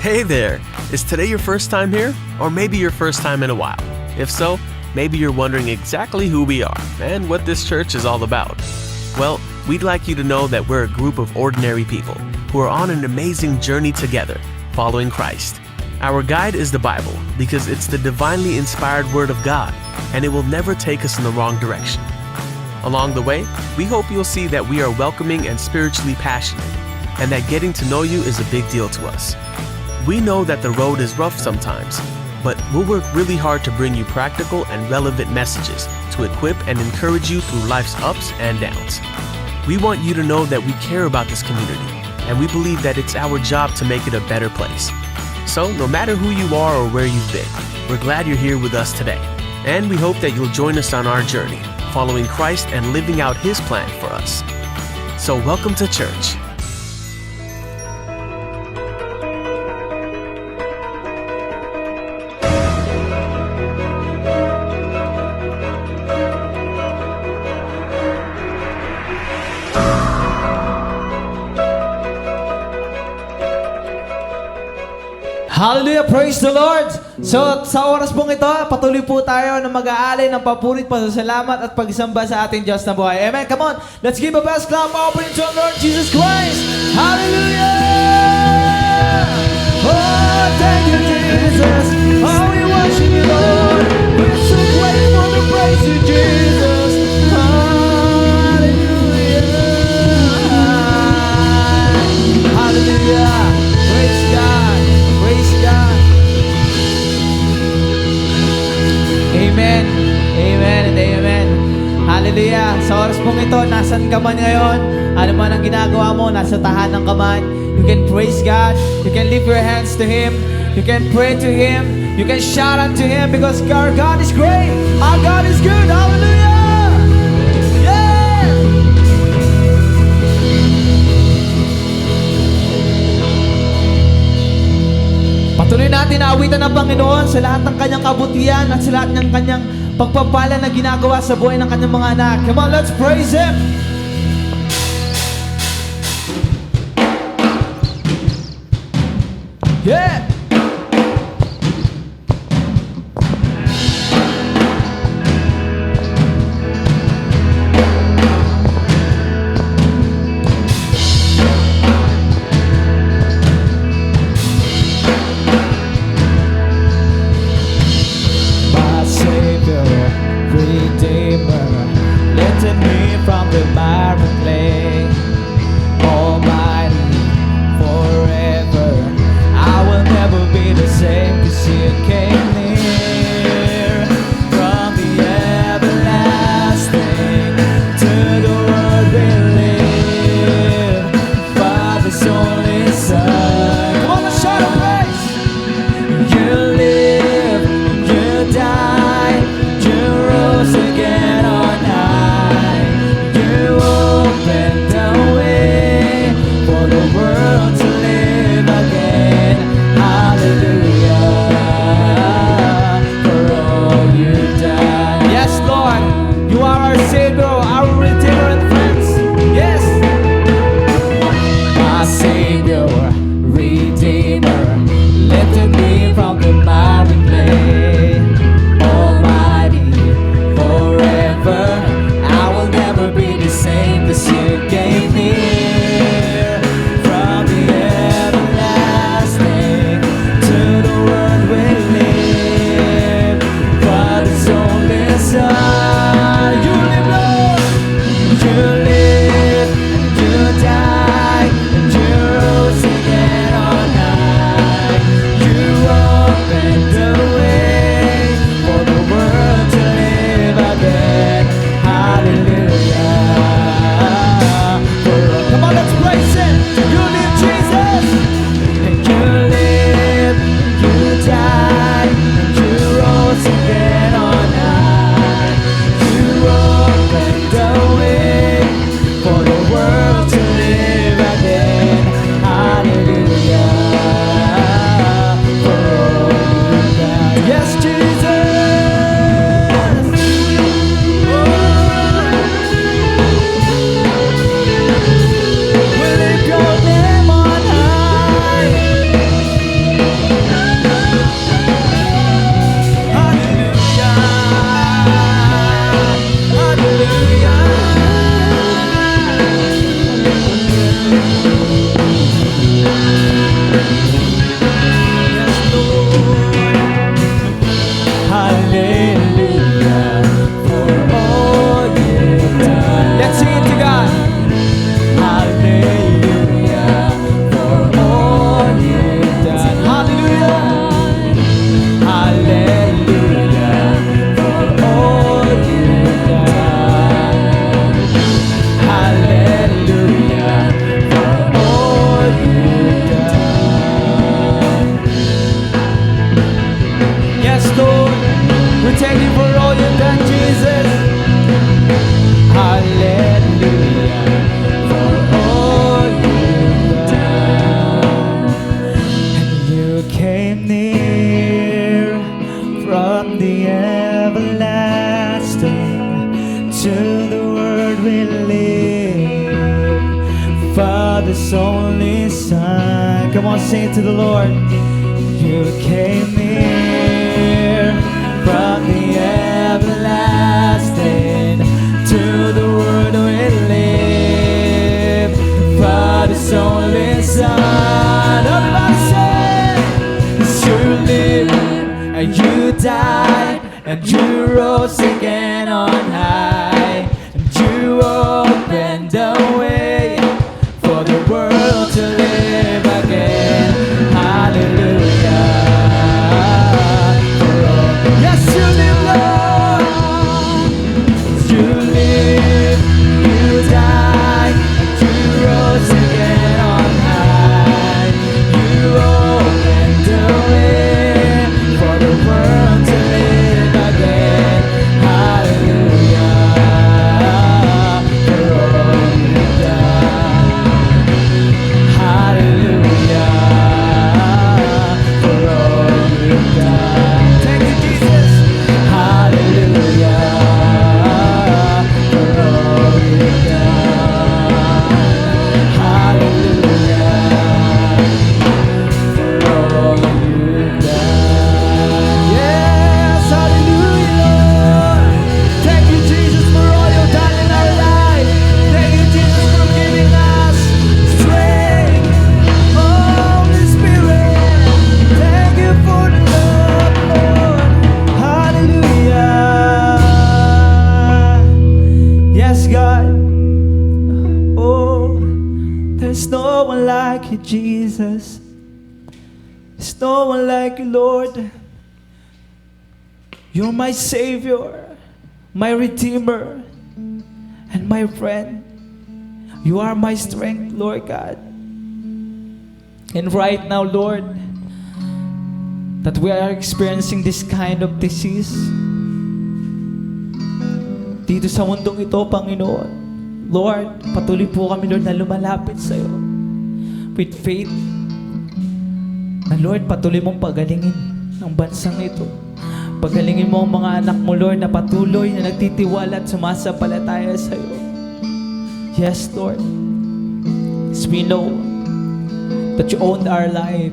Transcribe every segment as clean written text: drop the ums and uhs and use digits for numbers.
Hey there! Is today your first time here? Or maybe your first time in a while? If so, maybe you're wondering exactly who we are and what this church is all about. Well, we'd like you to know that we're a group of ordinary people who are on an amazing journey together, following Christ. Our guide is the Bible because it's the divinely inspired Word of God, and it will never take us in the wrong direction. Along the way, we hope you'll see that we are welcoming and spiritually passionate, and that getting to know you is a big deal to us. We know that the road is rough sometimes, but we'll work really hard to bring you practical and relevant messages to equip and encourage you through life's ups and downs. We want you to know that we care about this community, and we believe that it's our job to make it a better place. So, no matter who you are or where you've been, we're glad you're here with us today, and we hope that you'll join us on our journey, following Christ and living out His plan for us. So, welcome to church. Hallelujah! Praise the Lord! So, sa oras pong ito, patuloy po tayo na mag-aalay ng papurit, pasasalamat at pagsamba sa ating Diyos na buhay. Amen! Come on! Let's give a best clap offering to our Lord Jesus Christ! Hallelujah! Oh, thank you, Jesus! Oh, we worship you, Lord! We're so grateful to praise you, Jesus! Hallelujah! Hallelujah! Praise God! Praise God! Amen! Amen and amen! Hallelujah! Sa oras pong ito, nasan ka man ngayon? Ano man ang ginagawa mo, nasa tahanan ka man, you can praise God, you can lift your hands to Him, you can pray to Him, you can shout unto Him because our God is great! Our God is good! Hallelujah! Patuloy natin na awitan ng Panginoon sa lahat ng kanyang kabutihan at sa lahat ng kanyang pagpapala na ginagawa sa buhay ng kanyang mga anak. Come on, let's praise Him! Yeah! Open world to live again. Hallelujah. For all you've done. Yes, Jesus. We lift your name on high. Hallelujah. Hallelujah. Yes, Lord. Hallelujah. For all you've done. Let's sing it to God. Hallelujah. For all you've done. Hallelujah. Hallelujah. For all you've done. Hallelujah. For all you've done. Yes, Lord. We thank you for all you've done, Jesus. Hallelujah. For all you've done. And you came near from the everlasting to the world we live. Father's only Son. Come on, sing it to the Lord. You came near from the everlasting to the world we live. Father's only Son. Everybody say, you lived and you died and you rose again on high, and you opened the way for the world to live again. Hallelujah. For all. Yes, you live, Lord. You live, you died, and you rose again on high. You opened the way for the world to live again. Hallelujah. For all you've done. Hallelujah. For all you've done. Thank you, Jesus. Hallelujah. For all you've done. Hallelujah. For all you've done. Yes, hallelujah. Thank you, Jesus, for all you've done in our life. Thank you, Jesus, for giving us strength. Holy Spirit, thank you for the love, Lord. Hallelujah. Yes, God. Oh, there's no one like you, Jesus. There's no one like you, Lord. You're my Savior, my Redeemer, and my friend. You are my strength, Lord God. And right now, Lord, that we are experiencing this kind of disease dito sa mundong ito, Panginoon. Lord, patuloy po kami, Lord, na lumalapit sa iyo with faith. Na Lord, patuloy mong pagalingin ang bansang ito. Pagalingin mo ang mga anak mo, Lord, na patuloy na nagtitiwala at sumasampalataya sa iyo. Yes, Lord. As we know that you own our life.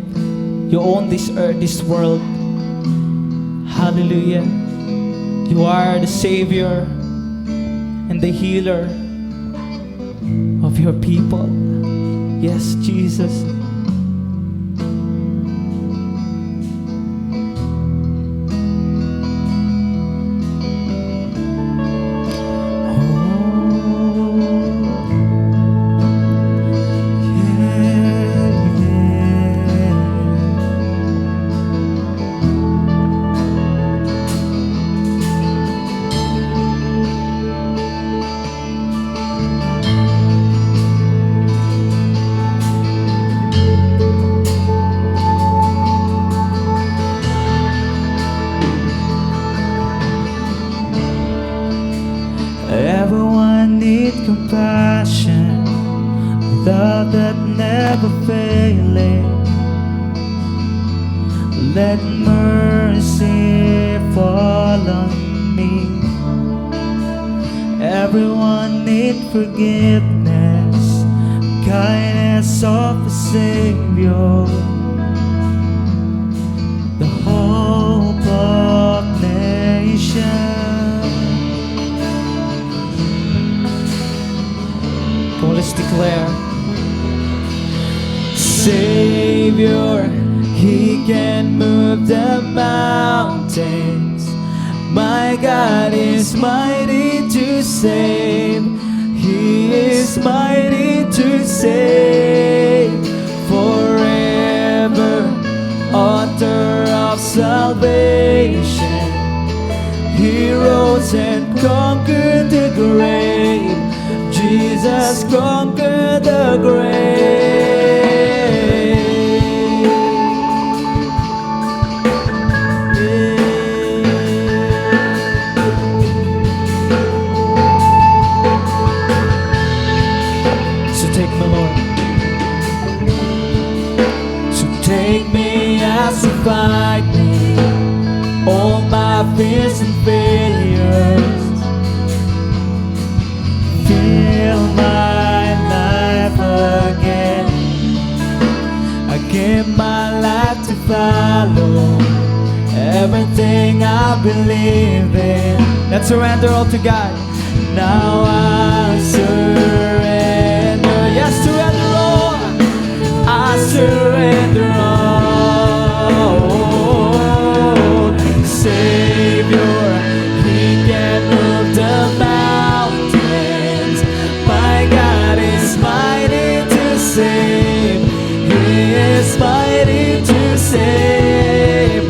You own this earth, this world. Hallelujah. You are the Savior and the healer of your people. Yes, Jesus. thou that never failing. Let mercy fall on me. Everyone need forgiveness, kindness of the Savior, the hope of nations. Come on, let's declare. Savior, He can move the mountains. My God is mighty to save. He is mighty to save. Forever, author of salvation. He rose and conquered the grave. Jesus conquered the grave. So take me, Lord. So take me as you find me, all my fears and failures. Fill my life again. I give my life to follow everything I believe in. Let's surrender all to God. Now I surrender. Yes, surrender all. I surrender all. Savior, He can move the mountains. My God is mighty to save. He is mighty to save.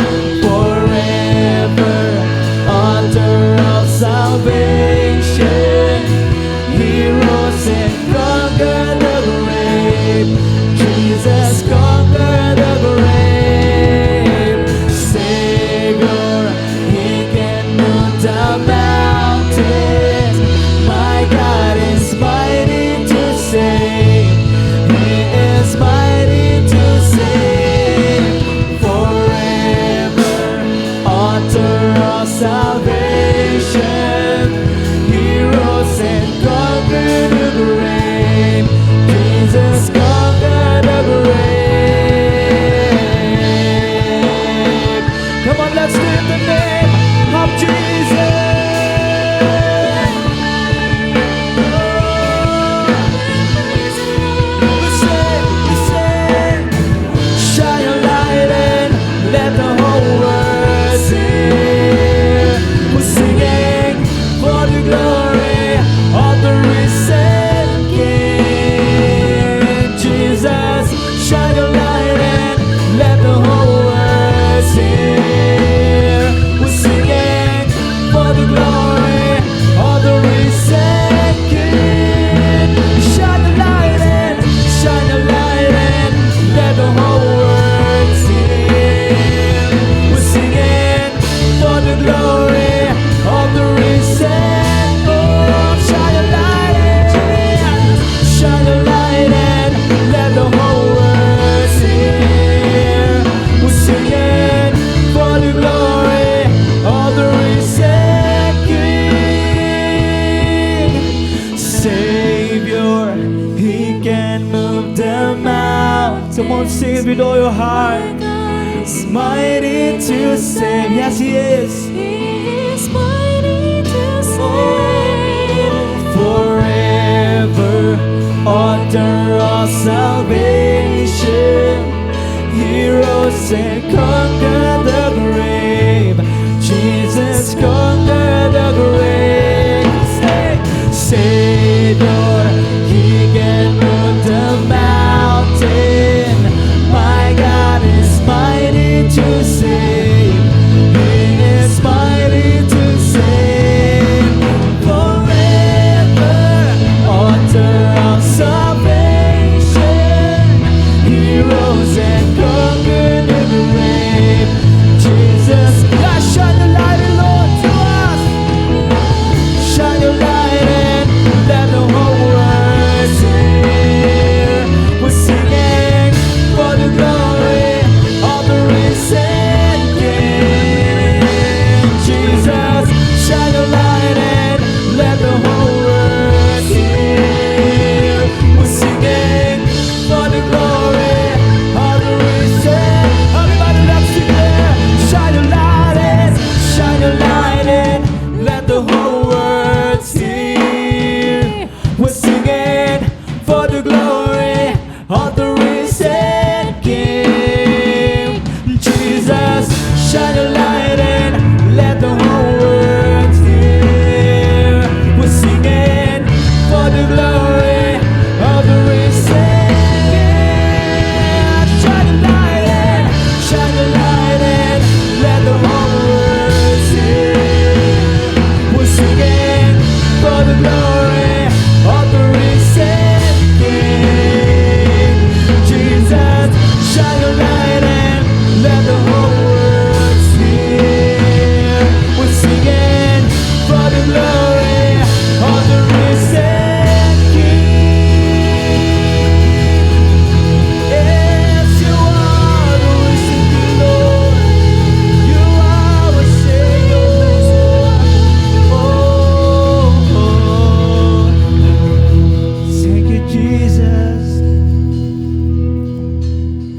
Forever, author of salvation. He rose and conquered the grave. Jesus conquered the grave. Savior, He can move the mountains. My God is mighty to save. He is mighty to save. Forever, author of salvation. He rose and conquered the grave. Jesus conquered the grave. Come on, let's lift the name of Jesus. We sing, shine your light and let the whole world see. We're singing for the glory of the risen King. Jesus, shine your light and let the whole world see. We're singing for the glory of the risen King. Shine the light and let the whole world see. We're singing for the glory of the risen. Oh, shine your light and let the whole world see. We're singing for the glory of the risen King. Savior, He can move the mountains. Come on, sing it with all your heart. He's mighty to save. Yes, He is. He is mighty to save. Forever, author of salvation. He rose and conquered the grave. Jesus conquered the grave. Savior, He can move the mountain. My God is mighty to save. He is mighty to save. the glory of the risen King. Jesus, shine your light and let the whole world hear. We're singing for the glory of the risen King. Shine your light and let the whole world hear. We're singing for the glory of the risen King. Jesus, shine your light and let the whole world hear. We're singing for the glory of the risen King. Yes, you are the risen King, Lord. You are our Savior. Oh, thank you, Jesus.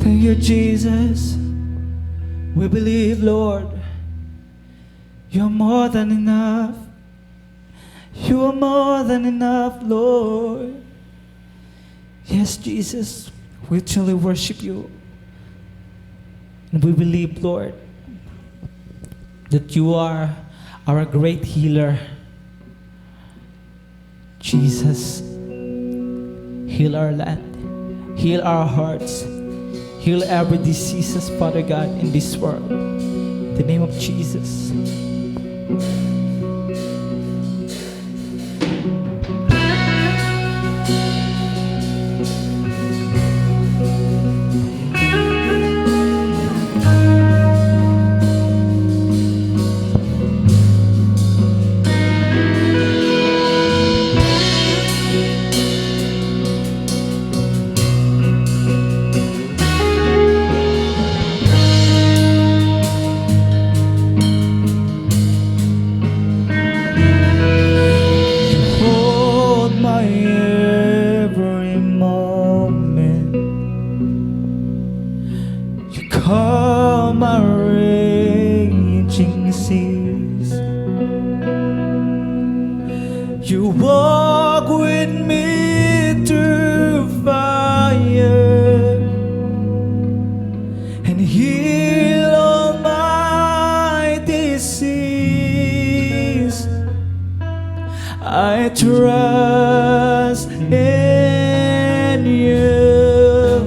Thank you, Jesus. We believe, Lord, you're more than enough. You are more than enough, Lord. Yes, Jesus, we truly worship you. And we believe, Lord, that you are our great healer. Jesus, heal our land, heal our hearts, heal every diseases, Father God, in this world. In the name of Jesus. Hold my every moment. You calm my raging seas. You walk with me through fire and heal all my disease. I trust in you,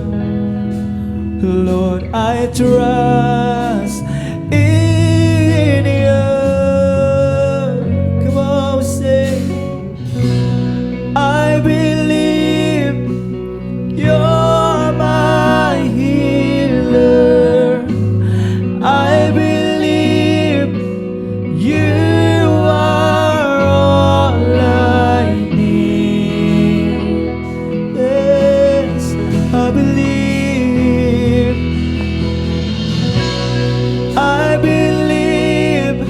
Lord. I trust in you. Come on, say, I believe you're my healer. I believe you are all I need. Yes, I believe. I believe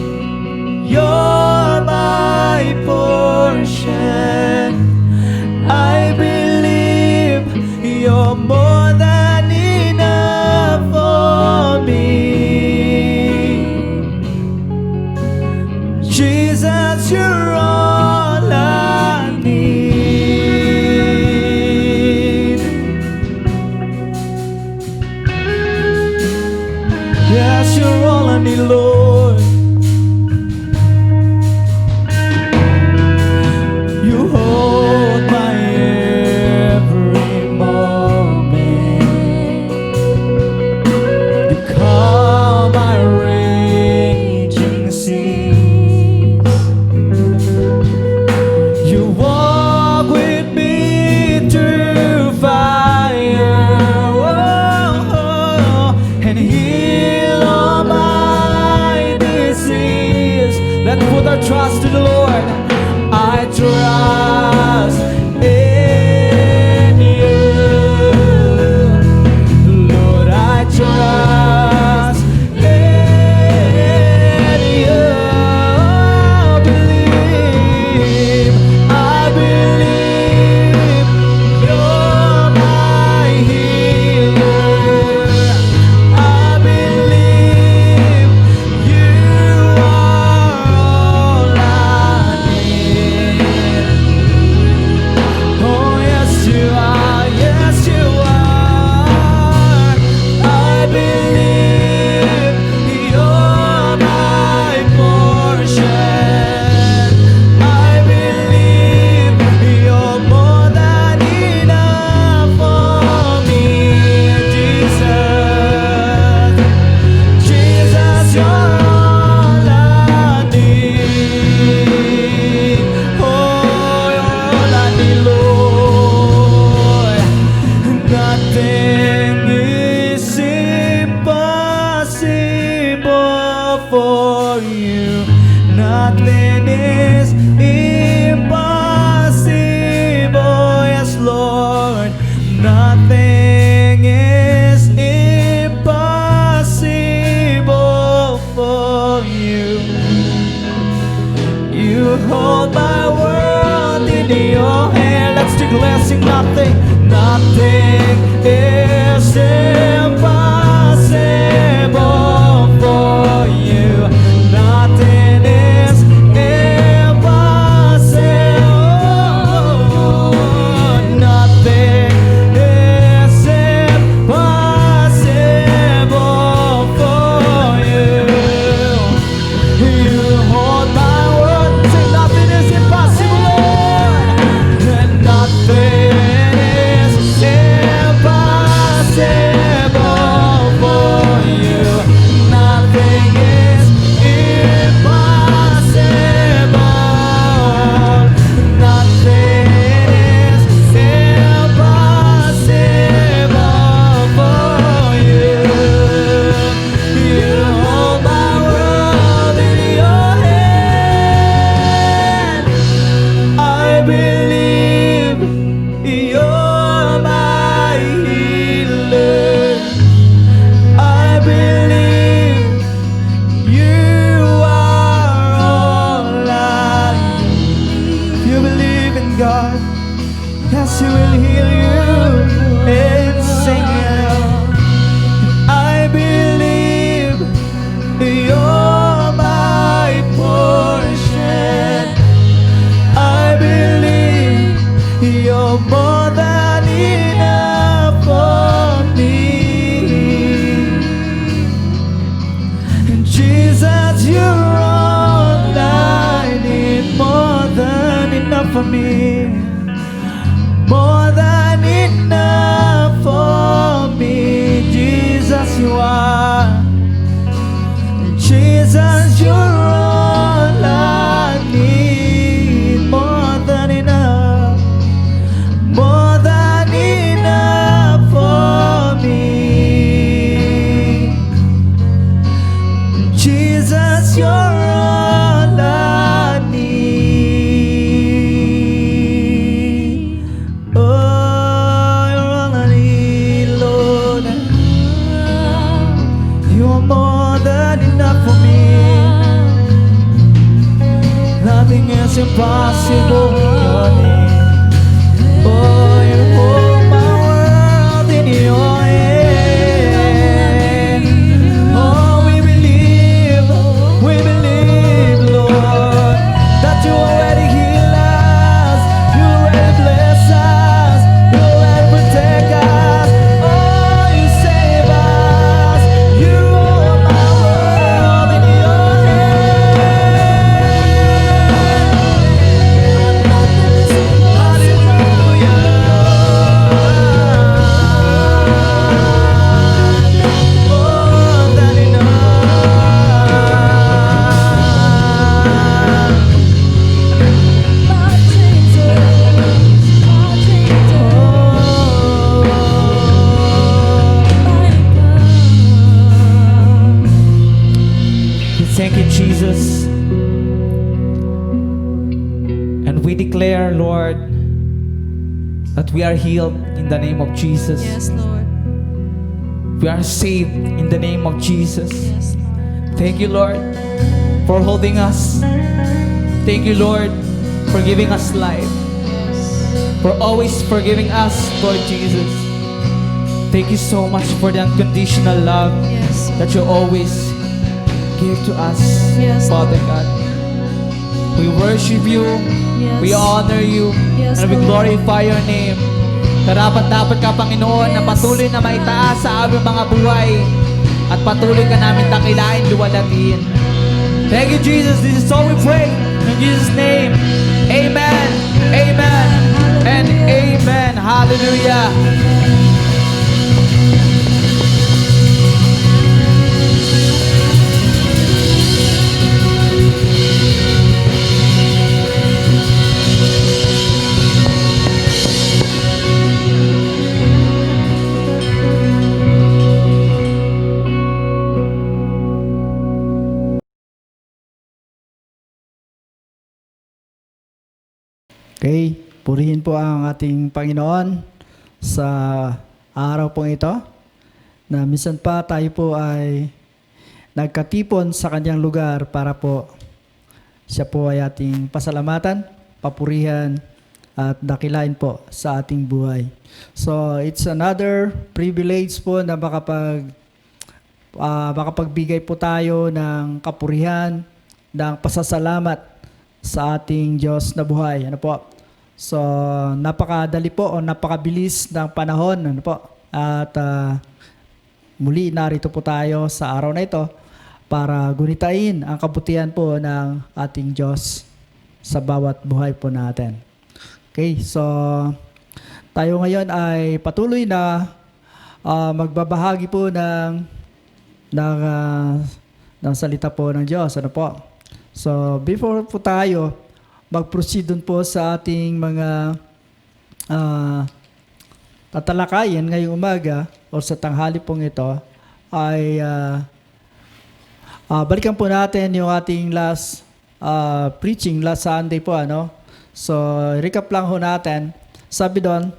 you're my portion. I believe you're more than enough for me. Jesus, you're all I need. me, more than enough for me. Jesus, you are. Jesus, you're all I need. More than enough, more than enough for me. Jesus, you're all I need. Oh, you're all I need, Lord. You are more than enough for me. Nothing is impossible in your name. Oh, you hold my world in your hand. Oh, we believe, Lord, that you already heal us, you already bless us, you already protect us. Oh, you save us, you hold my world in your Thank you, Jesus. And we declare, Lord, that we are healed in the name of Jesus. Yes, Lord. We are saved in the name of Jesus. Yes, Lord. Thank you, Lord, for holding us. Thank you, Lord, for giving us life, for always forgiving us, Lord Jesus. Thank you so much for the unconditional love Yes. that you always give to us, Yes, Father Lord. God. We worship you, Yes. we honor you, Yes, and we Lord. glorify your name. Karapat-dapat ka, Panginoon, na Yes. patuloy na maitaas sa aming mga buhay at patuloy ka namin takilain, luwalhatiin. Thank you, Jesus. This is all we pray. In Jesus' name, amen, amen, and amen. Hallelujah. Okay, purihin po ang ating Panginoon sa araw pong ito na minsan pa tayo po ay nagkatipon sa kanyang lugar para po siya po ay ating pasalamatan, papurihan at dakilain po sa ating buhay. So it's another privilege po na makapagbigay po tayo ng kapurihan, ng pasasalamat sa ating Diyos na buhay. Ano po? So, napakadali po o napakabilis ng panahon. Ano po? At muli narito po tayo sa araw na ito para gunitain ang kabutihan po ng ating Diyos sa bawat buhay po natin. Okay, so tayo ngayon ay patuloy na magbabahagi po ng salita po ng Diyos. Ano po? So, before po tayo mag-proceed dun po sa ating mga tatalakayin ngayong umaga o sa tanghali pong ito, ay balikan po natin yung ating last preaching last Sunday po. Ano? So, recap lang ho natin. Sabi doon,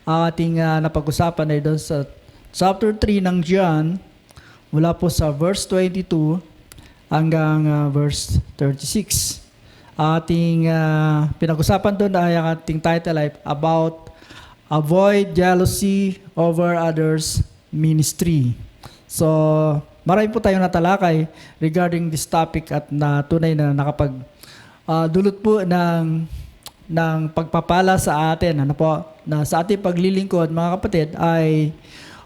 ang ating napag-usapan ay doon sa chapter 3 ng John, mula po sa verse 22 hanggang verse 36. Ating pinag-usapan doon ay ang ating title ay about avoid jealousy over others ministry. So, marami po tayong natalakay regarding this topic at na tunay na nakapag dulot po ng pagpapala sa atin. Ano po? Na sa ating paglilingkod, mga kapatid, ay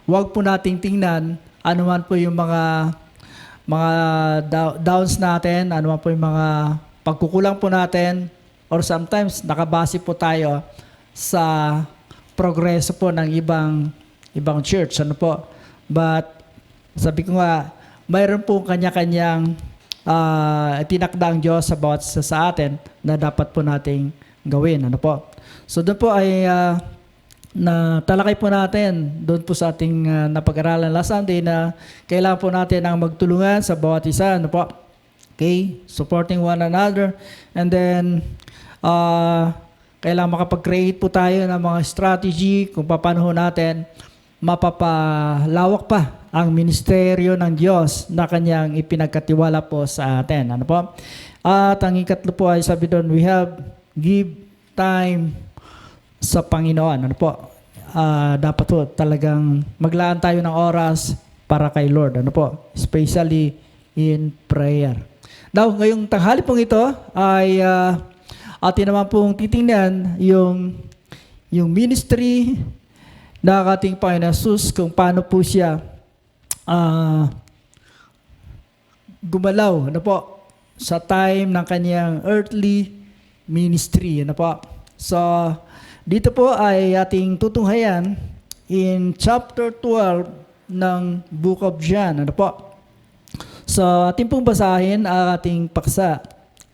huwag po nating tingnan ano man po yung mga downs natin, ano man po yung mga pagkukulang po natin, or sometimes nakabase po tayo sa progreso po ng ibang church. Ano po? But sabi ko nga, mayroon po kanya-kanyang tinakda ang Diyos sa bawat isa sa atin na dapat po nating gawin. Ano po? So doon po ay talakay po natin doon po sa ating napag-aralan last Sunday na kailangan po natin ang magtulungan sa bawat isa. Ano po? Okay? Supporting one another. And then, kailangan makapag-create po tayo ng mga strategy kung paano natin mapapalawak pa ang ministeryo ng Diyos na kanyang ipinagkatiwala po sa atin. Ano po? At ang ikatlo po ay sabi doon, we have give time sa Panginoon. Ano po? Dapat po talagang maglaan tayo ng oras para kay Lord. Ano po? Especially in prayer. Now, ngayong tanghali pong ito ay atin naman pong titingnan yung ministry na ating Panginoon Jesus kung paano po siya gumalaw, ano po, sa time ng kanyang earthly ministry, ano po. So, dito po ay ating tutunghayan in chapter 12 ng Book of John, ano po. So, ating pong basahin ang ating paksa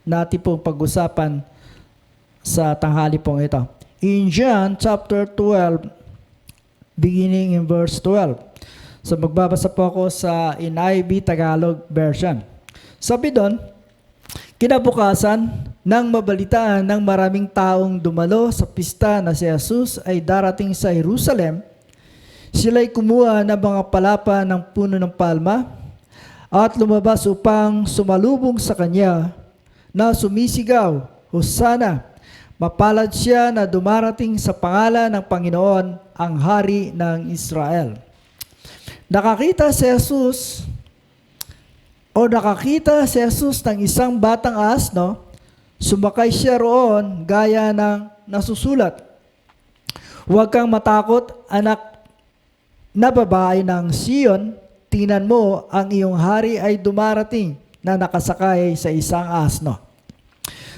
na ating pong pag-usapan sa tanghali pong ito. In John chapter 12, beginning in verse 12. So magbabasa po ako sa NIV Tagalog version. Sabi doon, kinabukasan, nang mabalitaan ng maraming taong dumalo sa pista na si Jesus ay darating sa Jerusalem, sila'y kumuha ng mga palapa ng puno ng palma at lumabas upang sumalubong sa kanya na sumisigaw, Hosana! Mapalad siya na dumarating sa pangalan ng Panginoon, ang Hari ng Israel. Nakakita si Jesus ng isang batang asno, sumakay siya roon gaya ng nasusulat. Huwag kang matakot, anak na babae ng Sion, tingnan mo, ang iyong hari ay dumarating na nakasakay sa isang asno.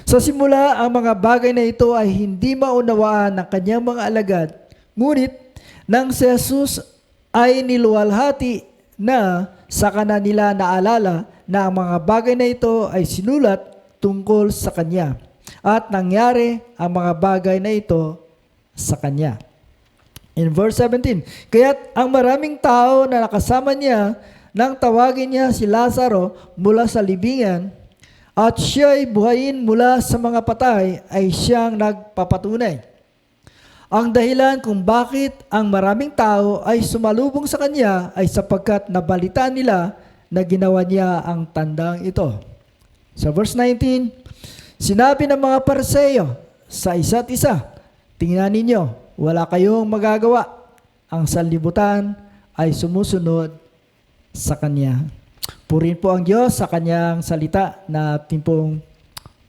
Sa simula, ang mga bagay na ito ay hindi maunawaan ng kanyang mga alagad, ngunit nang si Jesus ay niluwalhati na sa kanila naalala na ang mga bagay na ito ay sinulat tungkol sa kanya at nangyari ang mga bagay na ito sa kanya. In verse 17, kaya't ang maraming tao na nakasama niya nang tawagin niya si Lazaro mula sa libingan at siya'y buhayin mula sa mga patay ay siyang nagpapatunay. Ang dahilan kung bakit ang maraming tao ay sumalubong sa kanya ay sapagkat nabalitaan nila na ginawa niya ang tandang ito. Sa verse 19, sinabi ng mga Pariseo sa isa't isa, tingnan ninyo, wala kayong magagawa. Ang sanlibutan ay sumusunod sa kanya. Purihin po ang Diyos sa kanyang salita na ating pong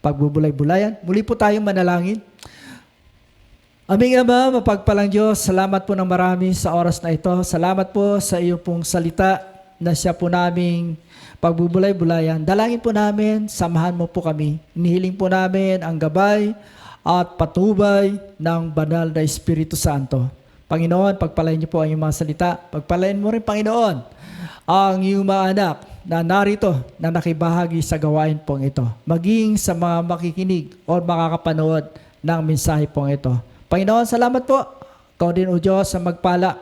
pagbubulay-bulayan. Muli po tayong manalangin. Aming Ama, mapagpalang Diyos, salamat po ng marami sa oras na ito. Salamat po sa iyo pong salita na siya po naming pagbubulay-bulayan. Dalangin po namin, samahan mo po kami. Inihiling po namin ang gabay at patubay ng banal na Espiritu Santo. Panginoon, pagpalain niyo po ang iyong mga salita. Pagpalain mo rin, Panginoon, ang iyong mga anak na narito na nakibahagi sa gawain pong ito. Maging sa mga makikinig o makakapanood ng mensahe pong ito. Panginoon, salamat po. Ikaw din, O Diyos, sa magpala.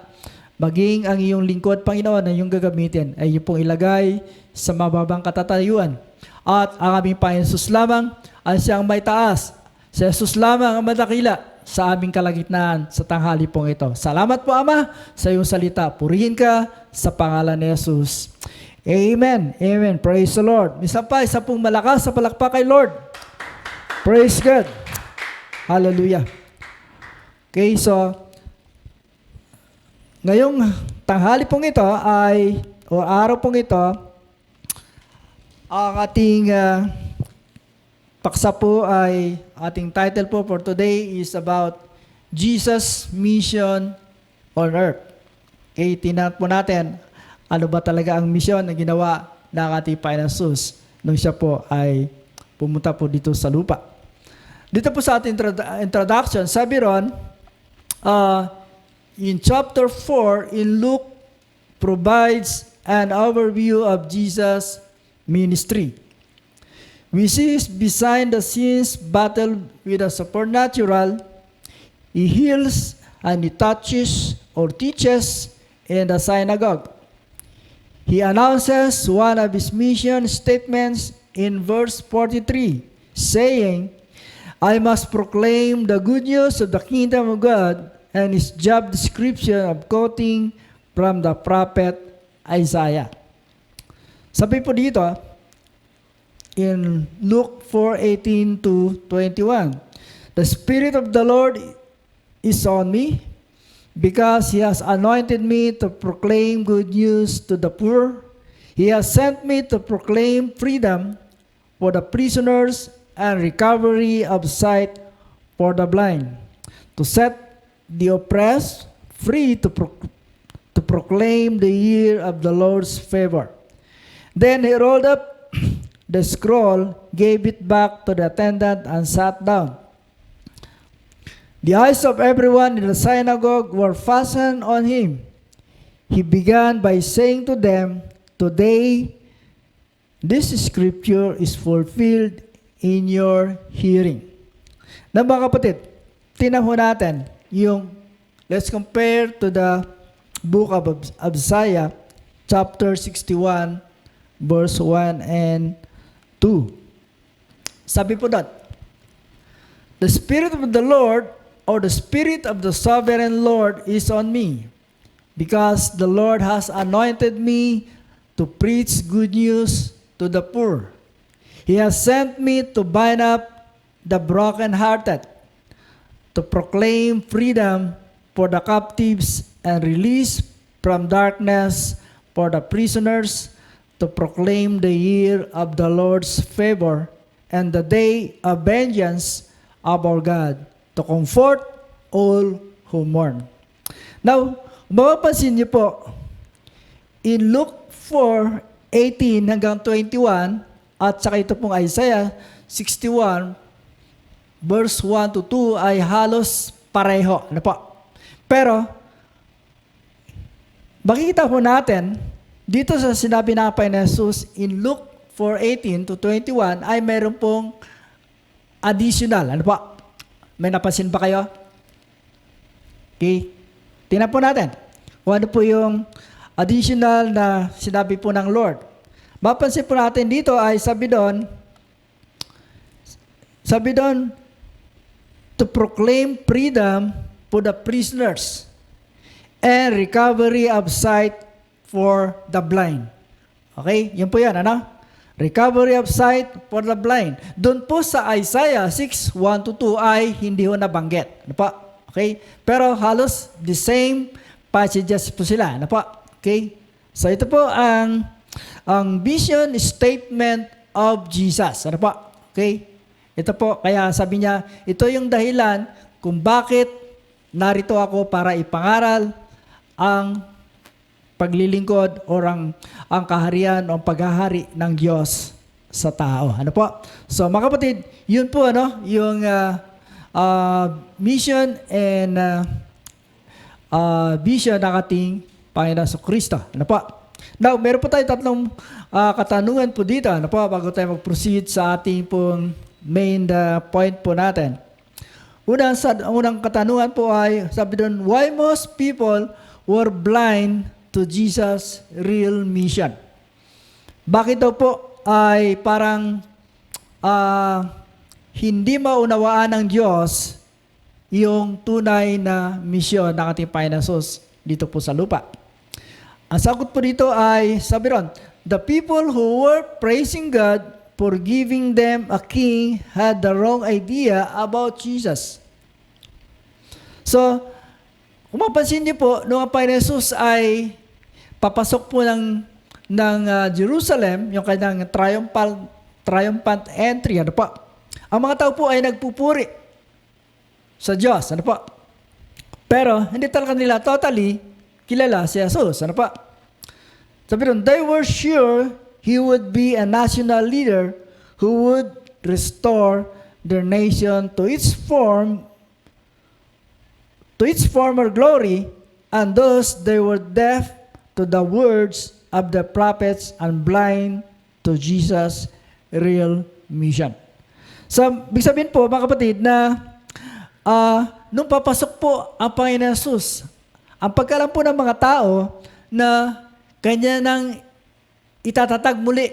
Maging ang iyong lingkod, Panginoon, na iyong gagamitin ay iyong pong ilagay sa mababang katatayuan. At ang aming Panginoon Jesus lamang ang siyang may taas. Si Jesus lamang ang madakila sa aming kalagitnaan sa tanghali pong ito. Salamat po, Ama, sa iyong salita. Purihin ka sa pangalan ni Jesus. Amen. Amen. Praise the Lord. Minsan pa, isa pong malakas sa palakpak kay Lord. Praise God. Hallelujah. Okay, so, ngayong tanghali pong ito ay, o araw pong ito, ang ating paksa po ay, ating title po for today is about Jesus' mission on earth. Okay, tinanong po natin, ano ba talaga ang misyon na ginawa ng ating Panginoon Jesus nung siya po ay pumunta po dito sa lupa. Dito po sa ating introduction, sabi ron, in chapter 4 in Luke provides an overview of Jesus' ministry. We see his behind the scenes battle with the supernatural. He heals and he touches or teaches in the synagogue. He announces one of his mission statements in verse 43, saying, I must proclaim the good news of the kingdom of God, and his job description of quoting from the prophet Isaiah. Sabi po dito, in Luke 4:18 to 21, the Spirit of the Lord is on me, because he has anointed me to proclaim good news to the poor. He has sent me to proclaim freedom for the prisoners and recovery of sight for the blind, to set the oppressed free, to proclaim the year of the Lord's favor. Then he rolled up the scroll, gave it back to the attendant, and sat down. The eyes of everyone in the synagogue were fastened on him. He began by saying to them, Today, this scripture is fulfilled in your hearing. Na mga kapatid, tingnan ho natin yung, let's compare to the book of Isaiah, chapter 61, verse 1 and 2. Sabi po doon, the Spirit of the Lord, or the Spirit of the Sovereign Lord is on me, because the Lord has anointed me to preach good news to the poor. He has sent me to bind up the brokenhearted, to proclaim freedom for the captives and release from darkness for the prisoners, to proclaim the year of the Lord's favor and the day of vengeance of our God, to comfort all who mourn. Now, mapapansin niyo po, in Luke 4:18 hanggang 21, at saka ito pong Isaiah 61, verse 1 to 2 ay halos pareho. Ano po? Pero, makikita po natin, dito sa sinabi ng Panginoon Jesus in Luke 4:18 to 21 ay meron pong additional. Ano po? May napansin ba kayo? Okay. Tingnan po natin. Kung ano po yung additional na sinabi po ng Lord. Mapansin po natin dito ay sabi doon, to proclaim freedom for the prisoners and recovery of sight for the blind. Okay? Yun po yan, ano? Recovery of sight for the blind. Doon po sa Isaiah 6:1 to 2 ay hindi ho nabanggit. Ano po? Okay? Pero halos the same passages po sila. Ano po? Okay? So ito po ang vision statement of Jesus. Ano po? Okay? Ito po, kaya sabi niya, ito yung dahilan kung bakit narito ako para ipangaral ang paglilingkod o ang kaharian o paghahari ng Diyos sa tao. Ano po? So mga kapatid, yun po yung mission and vision ng ating Panginoon sa Kristo. Ano po? Now, meron po tayo tatlong katanungan po dito. Ano po? Bago tayo mag-proceed sa ating pong main point po natin. Unang katanungan po ay, sabi doon, why most people were blind to Jesus' real mission? Bakit daw po ay parang hindi maunawaan ng Diyos yung tunay na misyon ng ating Panginoon Jesus dito po sa lupa? Ang sagot po dito ay, sabi ron, the people who were praising God for giving them a king had the wrong idea about Jesus. So, kung mapansin niyo po, nung ang Panginoon Jesus ay papasok po ng Jerusalem, yung kanyang triumphant entry, ano po? Ang mga tao po ay nagpupuri sa Diyos, ano po? Pero, hindi talaga nila totally kilala si Jesus, ano po? Sabi doon, they were sure He would be a national leader who would restore their nation to its former glory, and thus they were deaf to the words of the prophets and blind to Jesus' real mission. So, ibig sabihin po, mga kapatid, na nung papasok po ang Panginoon Jesus, ang pagkalam po ng mga tao na kanya nang itatatag muli,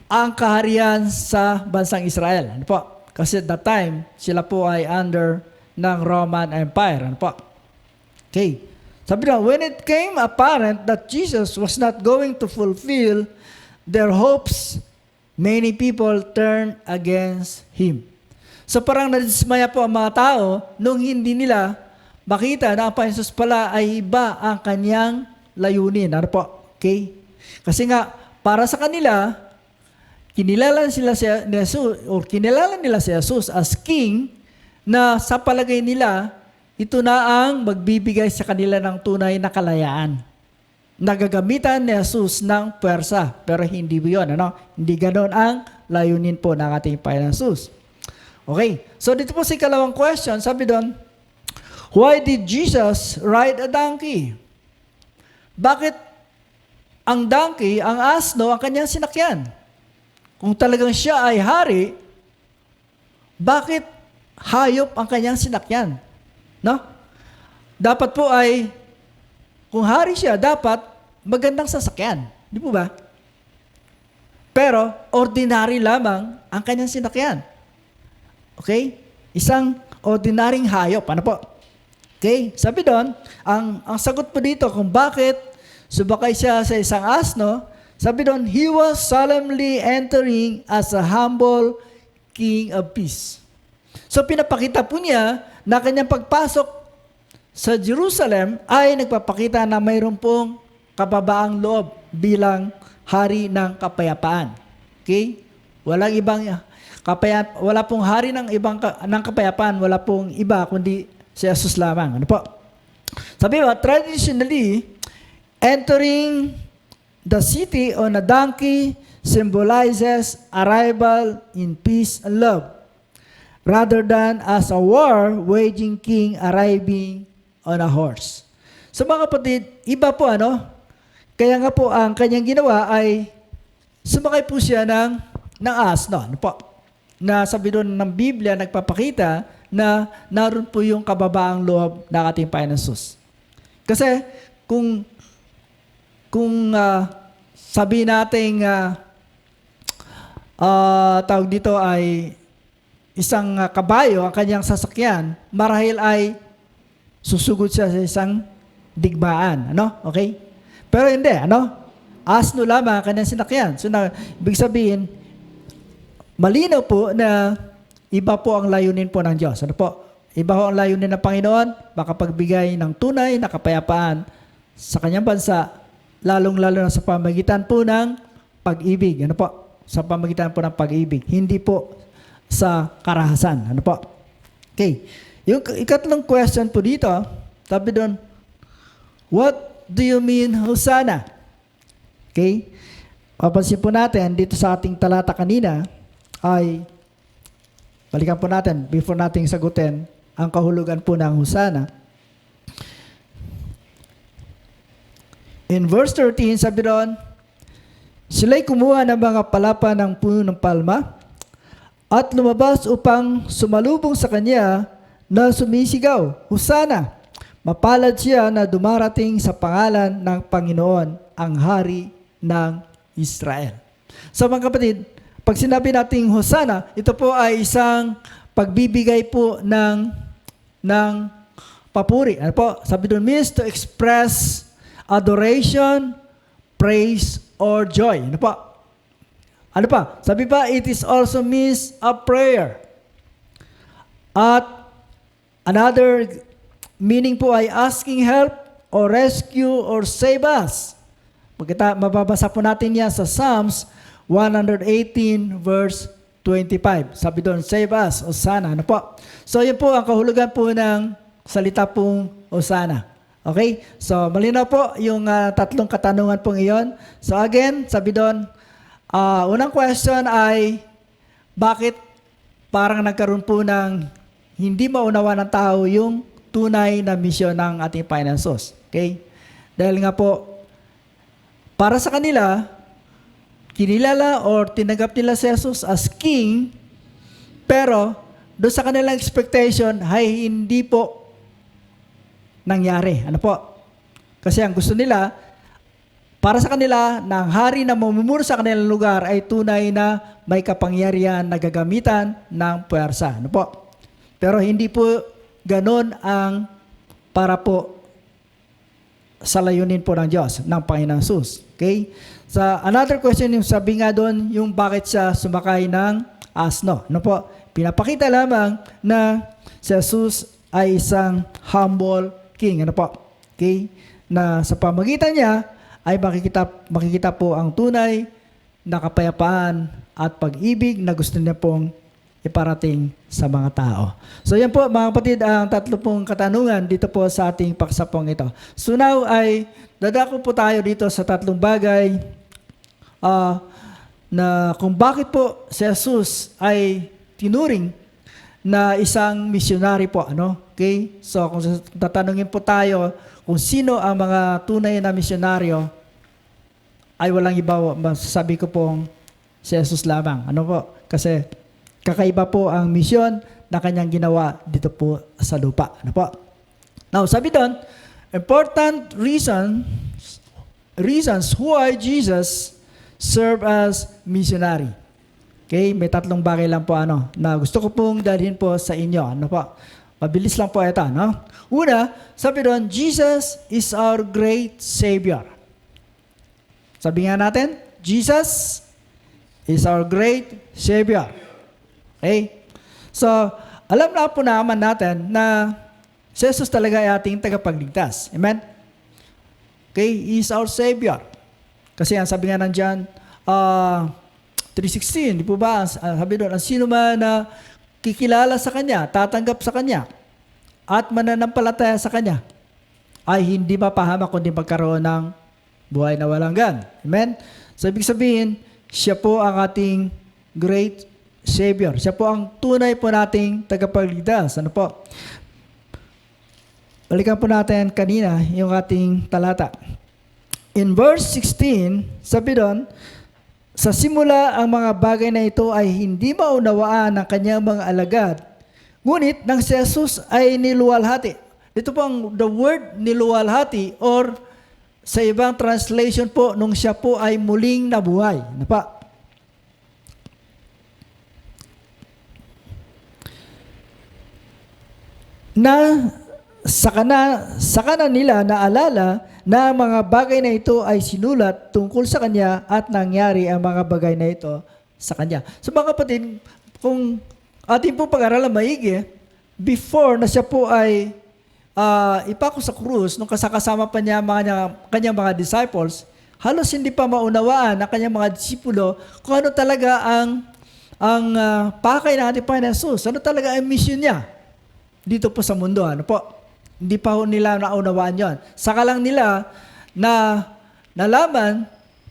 ang kaharian sa bansang Israel. Ano po? Kasi at that time, sila po ay under ng Roman Empire. Ano po? Okay. Sabi na, when it came apparent that Jesus was not going to fulfill their hopes, many people turned against Him. So parang nadismaya po ang mga tao nung hindi nila makita na ang Panginoon Jesus pala ay iba ang kanyang layunin. Ano po? Okay? Kasi nga, para sa kanila, kinilala nila si Jesus as king, na sa palagay nila, ito na ang magbibigay sa kanila ng tunay na kalayaan. Nagagamitan ni Jesus ng pwersa, pero hindi po yun. Hindi ganoon ang layunin po ng ating Panginoon Jesus. Okay, so dito po sa ikalawang question, sabi doon, why did Jesus ride a donkey? Bakit ang donkey, ang asno, ang kanyang sinakyan? Kung talagang siya ay hari, bakit hayop ang kanyang sinakyan? No? Dapat po ay, kung hari siya, dapat magandang sasakyan. Di po ba? Pero, ordinary lamang ang kanyang sinakyan. Okay? Isang ordinaryong hayop. Ano po? Okay? Sabi doon, ang sagot po dito kung bakit subakay siya sa isang asno, sabi doon, he was solemnly entering as a humble king of peace. So pinapakita po niya na kanyang pagpasok sa Jerusalem ay nagpapakita na mayroon pong kababaang loob bilang hari ng kapayapaan. Okay? Walang ibang wala pong hari ng kapayapaan, wala pong iba kundi si Jesus lamang. Ano po? Sabi ba, traditionally, entering the city on a donkey symbolizes arrival in peace and love, rather than as a war-waging king arriving on a horse. So mga kapatid, iba po kaya nga po ang kanyang ginawa ay sumakay po siya ng asno. Ano po? Na sabi doon ng Biblia, nagpapakita na naroon po yung kababaang loob ng ating Panginoon Jesus. Kasi kung sabi nating tawag dito ay isang kabayo ang kanyang sasakyan, marahil ay susugod siya sa isang digmaan. Okay? Pero hindi, asno lamang ang kanyang sinakyan. So, ibig sabihin, malinaw po na iba po ang layunin po ng Diyos. Ano po? Iba po ang layunin ng Panginoon, makapagbigay ng tunay na kapayapaan sa kanyang bansa, lalong-lalo na sa pamagitan po ng pag-ibig. Ano po? Sa pamagitan po ng pag-ibig. Hindi po sa karahasan. Ano po? Okay. Yung ikatlong question po dito, sabi doon, what do you mean, Hosanna? Okay? Papansin po natin, dito sa ating talata kanina, ay, balikan po natin, before nating sagutin, ang kahulugan po ng Hosanna. In verse 13, sabi doon, sila'y kumuha ng mga palapa ng puno ng palma at lumabas upang sumalubong sa kanya na sumisigaw, Hosanna! Mapalad siya na dumarating sa pangalan ng Panginoon, ang Hari ng Israel. So mga kapatid, pag sinabi nating Hosanna, ito po ay isang pagbibigay po ng papuri. Ano po? Sabi doon, means to express adoration, praise, or joy. Ano po? Ano pa? Sabi pa, it is also means a prayer. At another meaning po ay asking help or rescue or save us. Mababasa po natin yan sa Psalms 118 verse 25. Sabi doon, save us, Hosanna. Ano po? So yun po ang kahulugan po ng salita pong Hosanna. Okay? So malinaw po yung tatlong katanungan pong iyon. So again, sabi doon, unang question ay, bakit parang nagkaroon po ng hindi maunawa ng tao yung tunay na misyon ng ating Panginoon Jesus. Okay? Dahil nga po, para sa kanila, kinilala or tinanggap nila si Jesus as king, pero doon sa kanilang expectation ay hindi po nangyari. Ano po? Kasi ang gusto nila, para sa kanila, na ang hari na mamumuro sa kanilang lugar ay tunay na may kapangyarihan na gagamitan ng puwersa. Ano po? Pero hindi po ganon ang para po sa layunin po ng Diyos, ng Panginoon Jesus. Okay? Sa another question, yung sabi nga doon, yung bakit siya sumakay ng asno. Ano po? Pinapakita lamang na si Jesus ay isang humble king. Ano po? Okay? Na sa pamagitan niya ay makikita po ang tunay na kapayapaan at pag-ibig na gusto niya pong iparating sa mga tao. So yan po mga kapatid ang tatlo pong katanungan dito po sa ating paksapong ito. So now ay dadako po tayo dito sa tatlong bagay na kung bakit po si Jesus ay tinuring na isang missionary po. Ano? Okay? So kung tatanungin po tayo kung sino ang mga tunay na misyonaryo, ay walang iba, masasabi ko pong si Jesus lamang. Ano po? Kasi kakaiba po ang misyon na kanyang ginawa dito po sa lupa. Ano po? Now, sabi doon, important reasons why Jesus served as missionary. Okay? May tatlong bagay lang po na gusto ko pong dalhin po sa inyo. Ano po? Mabilis lang po ito. No? Una, sabi doon, Jesus is our great Savior. Sabi nga natin, Jesus is our great Savior. Okay? So, alam na po naman natin na si Jesus talaga ay ating tagapagligtas. Amen? Okay? He is our Savior. Kasi ang sabi nga nandiyan, 3:16, di po ba? Sabi doon, ang sino man na kikilala sa Kanya, tatanggap sa Kanya, at mananampalataya sa Kanya, ay hindi mapahamak kundi magkaroon ng buhay na walang hanggan. Amen? So, ibig sabihin, siya po ang ating great Savior. Siya po ang tunay po nating tagapagligtas. Ano po? Balikan po natin kanina yung ating talata. In verse 16, sabi doon, sa simula ang mga bagay na ito ay hindi maunawaan ng kanyang mga alagad. Ngunit nang si Jesus ay niluwalhati. Ito po ang the word niluwalhati or sa ibang translation po, nung siya po ay muling nabuhay. Ano pa? Na sa kanan nila naalala na mga bagay na ito ay sinulat tungkol sa Kanya at nangyari ang mga bagay na ito sa Kanya. So mga kapatid, kung ating po pag-aralan maigi, before na siya po ay ipako sa krus, nung kasama pa niya kanyang mga disciples, halos hindi pa maunawaan ng kanyang mga disipulo kung ano talaga ang pakay ng ating Panginoon Jesus. Ano talaga ang mission niya dito po sa mundo. Ano po? Hindi pa nila naunawaan yon. Saka lang nila na nalaman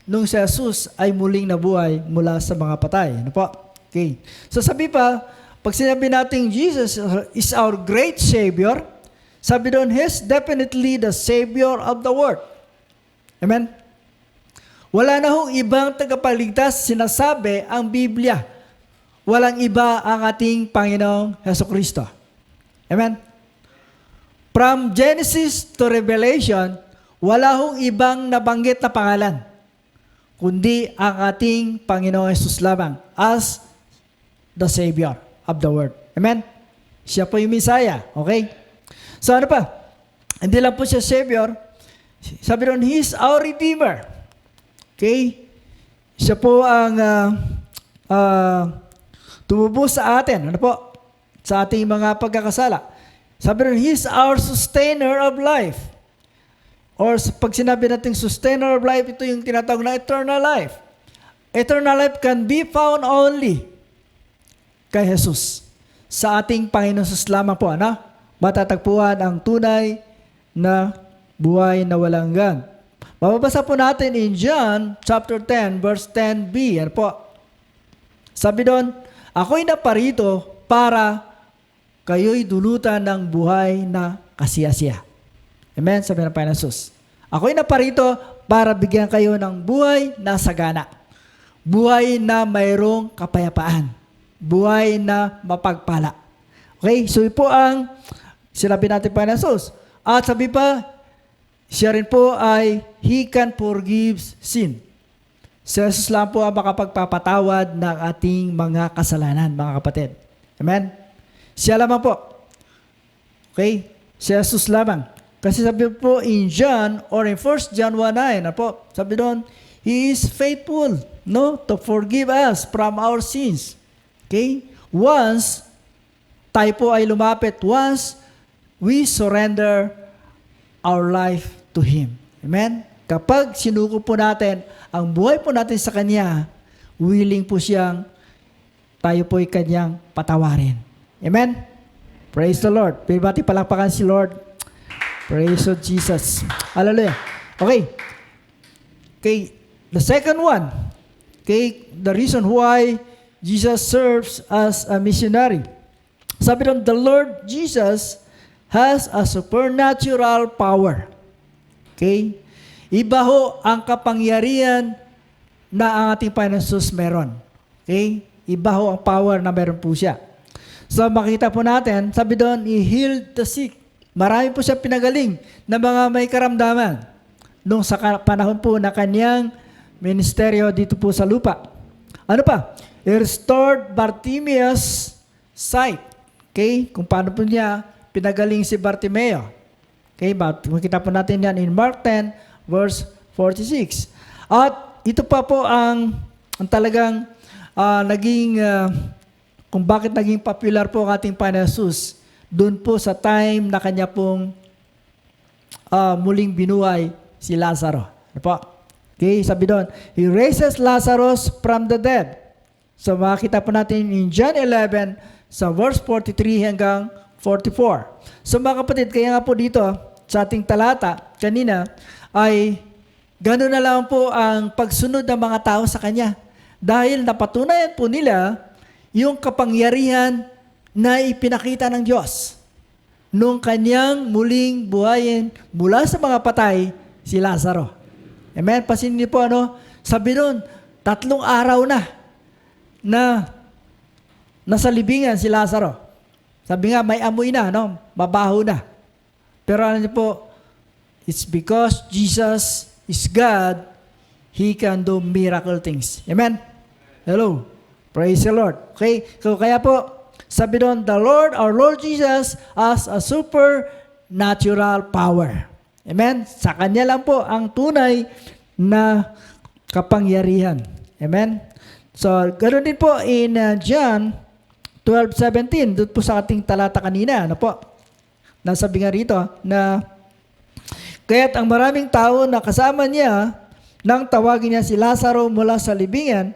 nung si Jesus ay muling nabuhay mula sa mga patay. Ano po? Okay. So sabi pa, pag sinabi natin Jesus is our great Savior, sabi doon, He's definitely the Savior of the world. Amen? Wala na hong ibang tagapagligtas, sinasabi ang Biblia. Walang iba ang ating Panginoong Hesukristo. Amen? From Genesis to Revelation, wala hong ibang nabanggit na pangalan, kundi ang ating Panginoong Jesus lamang as the Savior of the world. Amen? Siya po yung Messiah. Okay? So ano pa? Hindi lang po siya Savior. Sabi ron, He is our Redeemer. Okay? Siya po ang tumubos sa atin. Ano po? Sa ating mga pagkakasala. Sabi ron, He is our sustainer of life. Or pag sinabi natin sustainer of life, ito yung tinatawag na eternal life. Eternal life can be found only kay Jesus. Sa ating Panginoon Jesus lamang po, ano? Matatagpuan ang tunay na buhay na walang hanggan. Mababasa po natin in John chapter 10 verse 10b. Ano po? Sabi doon, ako'y naparito para kayo'y dulutan ng buhay na kasiyasiya. Amen? Sabi ng Panginoon Jesus. Ako'y naparito para bigyan kayo ng buhay na sagana. Buhay na mayroong kapayapaan. Buhay na mapagpala. Okay? So ito po ang sinabi natin Panginoon Jesus. At sabi pa, siya rin po ay He can forgive sin. Si Jesus lang po ang makapagpapatawad ng ating mga kasalanan, mga kapatid. Amen? Siya lamang po. Okay? Si Jesus lamang. Kasi sabi po in John or in 1 John 1:9, po, sabi doon, He is faithful, no, to forgive us from our sins. Okay? Once tayo po ay lumapit, once we surrender our life to Him. Amen? Kapag sinuko po natin ang buhay po natin sa Kanya, willing po siyang tayo po ay Kanyang patawarin. Amen? Praise the Lord. Pinabati palakpakan si Lord. Praise the Jesus. Hallelujah. Okay. Okay. The second one. Okay. The reason why Jesus serves as a missionary. Sabi doon, the Lord Jesus has a supernatural power. Okay? Iba ho ang kapangyarihan na ang ating Panginoon Jesus meron. Okay? Iba ho ang power na meron po siya. So makita po natin, sabi doon, He healed the sick. Marami po siya pinagaling na mga may karamdaman nung sa panahon po na kanyang ministeryo dito po sa lupa. Ano pa? He restored Bartimaeus' sight. Okay? Kung paano po niya pinagaling si Bartimeo. Okay? Makita po natin yan in Mark 10, verse 46. At ito pa po ang talagang naging kung bakit naging popular po ang ating Panginoon Jesus doon po sa time na kanya pong muling binuhay si Lazaro. Ano po? Okay, sabi doon, He raises Lazarus from the dead. So makita po natin in John 11 sa verse 43 hanggang 44. So mga kapatid, kaya nga po dito sa ating talata kanina ay gano'n na lang po ang pagsunod ng mga tao sa Kanya. Dahil napatunayan po nila yung kapangyarihan na ipinakita ng Diyos nung Kanyang muling buhayin mula sa mga patay si Lazaro. Amen? Pasin niyo po sabi nun, 3 araw na nasa libingan si Lazaro. Sabi nga, may amoy na, mabaho na. Pero ano niyo po, it's because Jesus is God, He can do miracle things. Amen? Hello. Praise the Lord. Okay? So kaya po, sabi doon, the Lord, our Lord Jesus has a supernatural power. Amen? Sa Kanya lang po ang tunay na kapangyarihan. Amen? So, ganoon din po in John 12:17, doon po sa ating talata kanina, nasabi nga rito na kaya't ang maraming tao na kasama niya nang tawagin niya si Lazaro mula sa libingan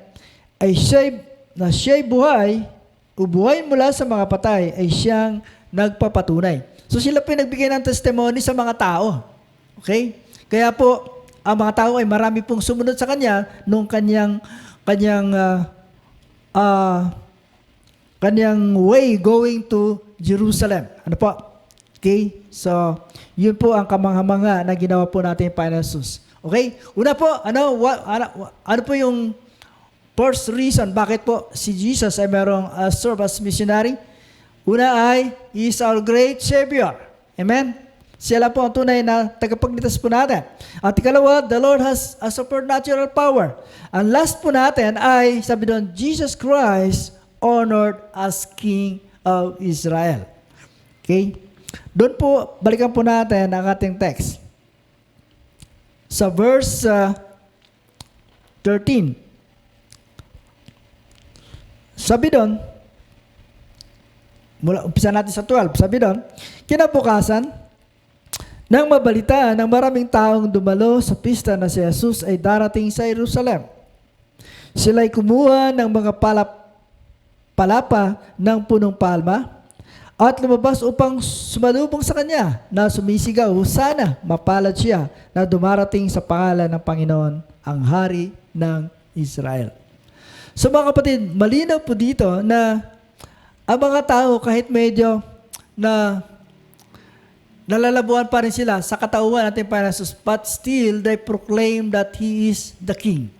ay siya'y buhay mula sa mga patay ay siyang nagpapatunay. So sila po nagbigay ng testimony sa mga tao. Okay? Kaya po, ang mga tao ay marami pong sumunod sa kanya nung kanyang way going to Jerusalem. Ano po? Okay? So, yun po ang kamangha-mangha na ginawa po natin Panginoon Jesus. Okay? Una po, ano po yung first reason bakit po si Jesus ay merong serve as missionary? Una ay, He is our great Savior. Amen? Siya lang po ang tunay na tagapagligtas po natin. At ikalawa, the Lord has a supernatural power. Ang last po natin ay, sabi doon, Jesus Christ honored as King of Israel. Okay? Doon po, balikan po natin ang ating text. Sa verse 13. Sabi doon, umpisa natin sa 12. Sabi doon, kinabukasan, nang mabalita ng maraming taong dumalo sa pista na si Jesus ay darating sa Jerusalem. Sila'y kumuha ng mga palapa ng punong palma at lumabas upang sumalubong sa kanya na sumisigaw, sana mapalad siya na dumarating sa pangalan ng Panginoon, ang Hari ng Israel. So mga kapatid, malinaw po dito na ang mga tao kahit medyo na nalalabuan pa rin sila sa katauhan natin Panginoon Jesus, but still they proclaim that He is the King.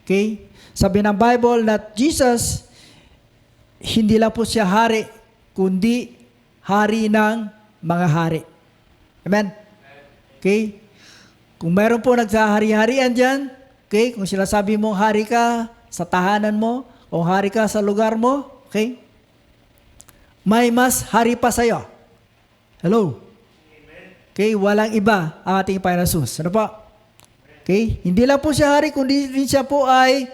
Okay? Sabi ng Bible that Jesus, hindi lang po siya hari, kundi hari ng mga hari. Amen? Okay? Kung meron po nagsahari-harian dyan, okay? Kung sinasabi mong hari ka sa tahanan mo, o hari ka sa lugar mo, okay? May mas hari pa sa'yo. Hello? Okay, walang iba ang ating Panginoon Jesus. Ano po? Okay, hindi lang po siya hari, kundi rin siya po ay